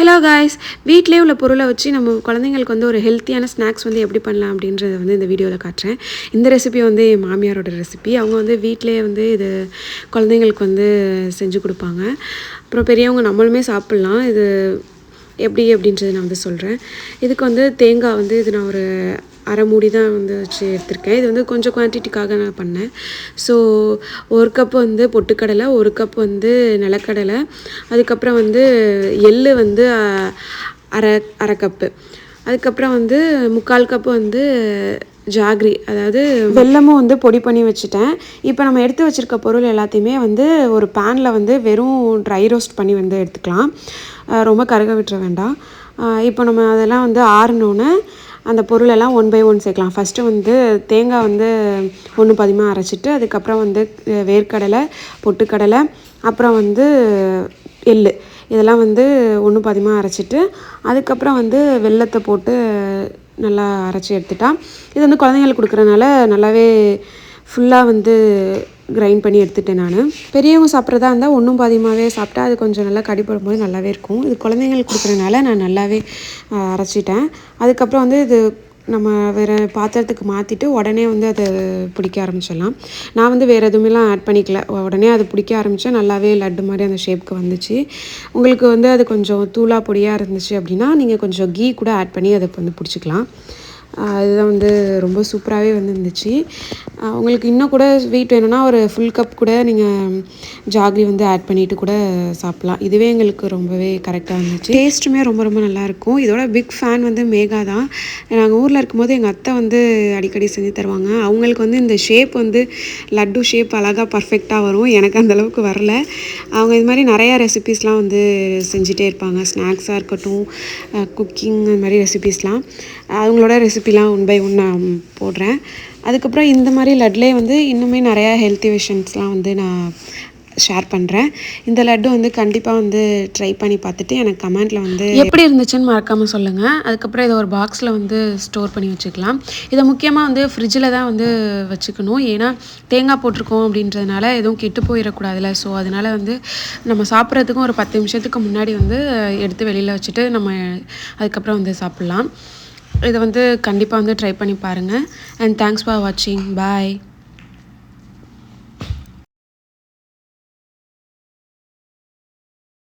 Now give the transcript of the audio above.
Hello guys, வீட்டிலே உள்ள பொருளை வச்சு நம்ம குழந்தைங்களுக்கு வந்து ஒரு ஹெல்த்தியான ஸ்நாக்ஸ் வந்து எப்படி பண்ணலாம் அப்படின்றத வந்து இந்த வீடியோவில் காட்டுறேன். இந்த ரெசிபி வந்து என் மாமியாரோட ரெசிபி. அவங்க வந்து வீட்டிலே வந்து இது குழந்தைங்களுக்கு வந்து செஞ்சு கொடுப்பாங்க. அப்புறம் பெரியவங்க நம்மளுமே சாப்பிட்லாம். இது எப்படி அப்படின்றத நான் வந்து சொல்கிறேன். இதுக்கு வந்து தேங்காய் வந்து இது நான் ஒரு அரை மூடி தான் வந்து வச்சு எடுத்திருக்கேன். இது வந்து கொஞ்சம் குவான்டிட்டிக்காக நான் பண்ணேன். ஸோ 1 கப் வந்து பொட்டுக்கடலை, 1 கப் வந்து நிலக்கடலை, அதுக்கப்புறம் வந்து எள்ளு வந்து அரை கப்பு, அதுக்கப்புறம் வந்து 3/4 கப்பு வந்து ஜாக்ரி, அதாவது வெல்லமும் வந்து பொடி பண்ணி வச்சுட்டேன். இப்போ நம்ம எடுத்து வச்சுருக்க பொருள் எல்லாத்தையுமே வந்து ஒரு பேனில் வந்து வெறும் ட்ரை ரோஸ்ட் பண்ணி வந்து எடுத்துக்கலாம். ரொம்ப கருக விட்டுற வேண்டாம். இப்போ நம்ம அதெல்லாம் வந்து ஆறினோன்னே அந்த பொருளெல்லாம் 1 by 1 சேர்க்கலாம். ஃபஸ்ட்டு வந்து தேங்காய் வந்து 1 பாதியமாக அரைச்சிட்டு, அதுக்கப்புறம் வந்து வேர்க்கடலை, பொட்டுக்கடலை, அப்புறம் வந்து எள்ளு, இதெல்லாம் வந்து 1 பாதியமாக அரைச்சிட்டு, அதுக்கப்புறம் வந்து வெல்லத்தை போட்டு நல்லா அரைச்சி எடுத்துட்டா. இது வந்து குழந்தைங்களுக்கு கொடுக்குறதுனால நல்லாவே ஃபுல்லாக வந்து கிரைண்ட் பண்ணி எடுத்துட்டேன் நான். பெரியவங்க சாப்பிட்றதா இருந்தால் 1 பாதியமாகவே சாப்பிட்டா அது கொஞ்சம் நல்லா கடிப்படும்போது நல்லாவே இருக்கும். இது குழந்தைங்களுக்கு கொடுக்குறதுனால நான் நல்லாவே அரைச்சிட்டேன். அதுக்கப்புறம் வந்து இது நம்ம வேறு பாத்திரத்துக்கு மாற்றிட்டு உடனே வந்து அதை பிடிக்க ஆரம்பிச்சிடலாம். நான் வந்து வேறு எதுவுமேலாம் ஆட் பண்ணிக்கல. உடனே அது பிடிக்க ஆரம்பித்தா நல்லாவே லட்டு மாதிரி அந்த ஷேப்புக்கு வந்துச்சு. உங்களுக்கு வந்து அது கொஞ்சம் தூளாக பொடியாக இருந்துச்சு அப்படின்னா நீங்கள் கொஞ்சம் கீ கூட ஆட் பண்ணி அதை வந்து பிடிச்சிக்கலாம். இதுதான் வந்து ரொம்ப சூப்பராகவே வந்து இருந்துச்சு. உங்களுக்கு இன்னும் கூட ஸ்வீட் வேணும்னா ஒரு ஃபுல் கப் கூட நீங்கள் ஜாக்ரி வந்து ஆட் பண்ணிவிட்டு கூட சாப்பிட்லாம். இதுவே எங்களுக்கு ரொம்பவே கரெக்டாக இருந்துச்சு. டேஸ்ட்டுமே ரொம்ப ரொம்ப நல்லாயிருக்கும். இதோட பிக் ஃபேன் வந்து மேகா தான். நாங்கள் ஊரில் இருக்கும்போது எங்கள் அத்தை வந்து அடிக்கடி செஞ்சு தருவாங்க. அவங்களுக்கு வந்து இந்த ஷேப் வந்து லட்டு ஷேப் அழகாக பர்ஃபெக்டாக வரும். எனக்கு அந்தளவுக்கு வரல. அவங்க இது மாதிரி நிறையா ரெசிபீஸ்லாம் வந்து செஞ்சுட்டே இருப்பாங்க. ஸ்நாக்ஸாக இருக்கட்டும், குக்கிங், அந்த மாதிரி ரெசிபீஸ்லாம். அவங்களோட ரெசிபிலாம் 1 by 1 நான் போடுறேன். அதுக்கப்புறம் இந்த மாதிரி லட்லேயே வந்து இன்னுமே நிறையா ஹெல்த்தி விஷன்ஸ்லாம் வந்து நான் ஷேர் பண்ணுறேன். இந்த லட்டு வந்து கண்டிப்பாக வந்து ட்ரை பண்ணி பார்த்துட்டு எனக்கு கமெண்ட்டில் வந்து எப்படி இருந்துச்சுன்னு மறக்காமல் சொல்லுங்கள். அதுக்கப்புறம் இதை ஒரு பாக்ஸில் வந்து ஸ்டோர் பண்ணி வச்சுக்கலாம். இதை முக்கியமாக வந்து ஃப்ரிட்ஜில் தான் வந்து வச்சுக்கணும். ஏன்னா தேங்காய் போட்டிருக்கோம் அப்படின்றதுனால எதுவும் கெட்டு போயிடக்கூடாதுல்ல. ஸோ அதனால் வந்து நம்ம சாப்பிட்றதுக்கும் ஒரு 10 நிமிஷத்துக்கு முன்னாடி வந்து எடுத்து வெளியில் வச்சுட்டு நம்ம அதுக்கப்புறம் வந்து சாப்பிட்லாம். இதை வந்து கண்டிப்பாக வந்து ட்ரை பண்ணி பாருங்கள். அண்ட் தேங்க்ஸ் ஃபார் வாட்சிங். பாய்.